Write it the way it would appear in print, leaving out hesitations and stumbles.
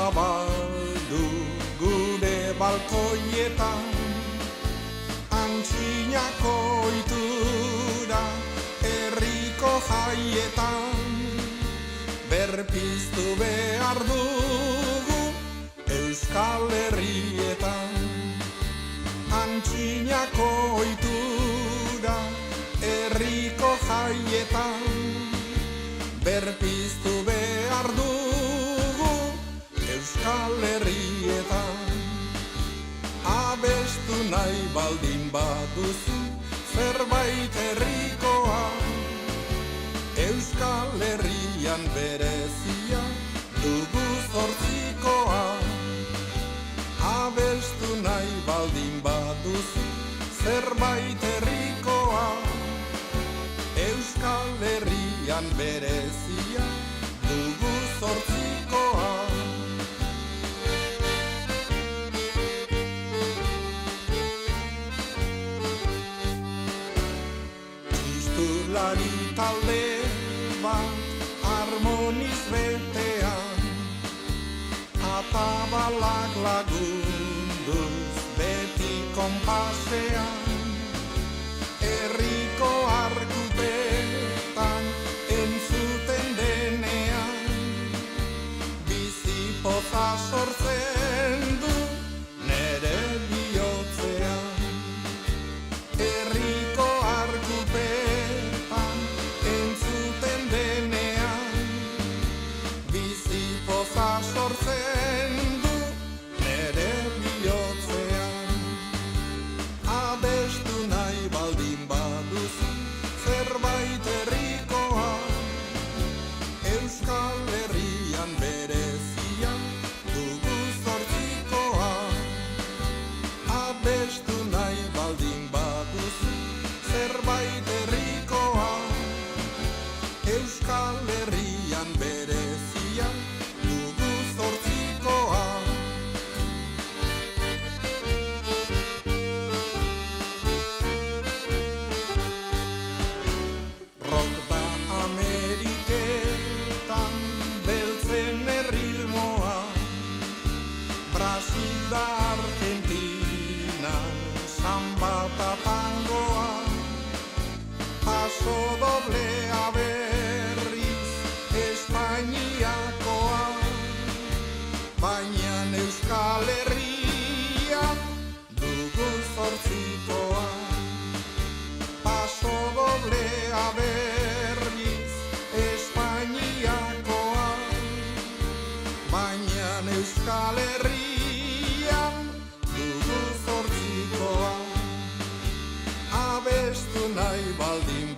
zabaldu gure balkoietan, antzinako ohitura herriko jaietan, berpiztu behar dugu Euskal Herrietan. Antzinako ohitura herriko jaietan, berpiztu behar dugu Euskal Herrietan. Abestu nahi baldin baduzu zerbait herrikoa, Euskal Herrian berezia dugu zortzikoa. Abestu nahi baldin baduzu zerbait herrikoa, Euskal Herrian berezia dugu zortzikoa. Txistulari talde bat harmoniz betean, atabalak lagunduz beti konpasean, herriko arkupetan entzuten denean, bizipoza sortzen du nere bihotzean. Herriko arkupetan entzuten denean, bizipoza sortzen du nere bihotzean. Abestu nahi baldin baduzu zerbait herrikoa, Euskal Herrian berezia dugu zortzikoa. Abestu nahi baldin baduzu zerbait herrikoa, Euskal Herrian berezia dugu zortzikoa. Rock da Ameriketan beltzen erritmoa, Brasil da Argentina samba eta tangoa, paso doblea berriz Espainiakoa, baina Euskal Herria dugu zortzikoa. Paso doblea berriz Espainiakoa, baina Euskal Herria dugu zortzikoa. Abestu nahi baldin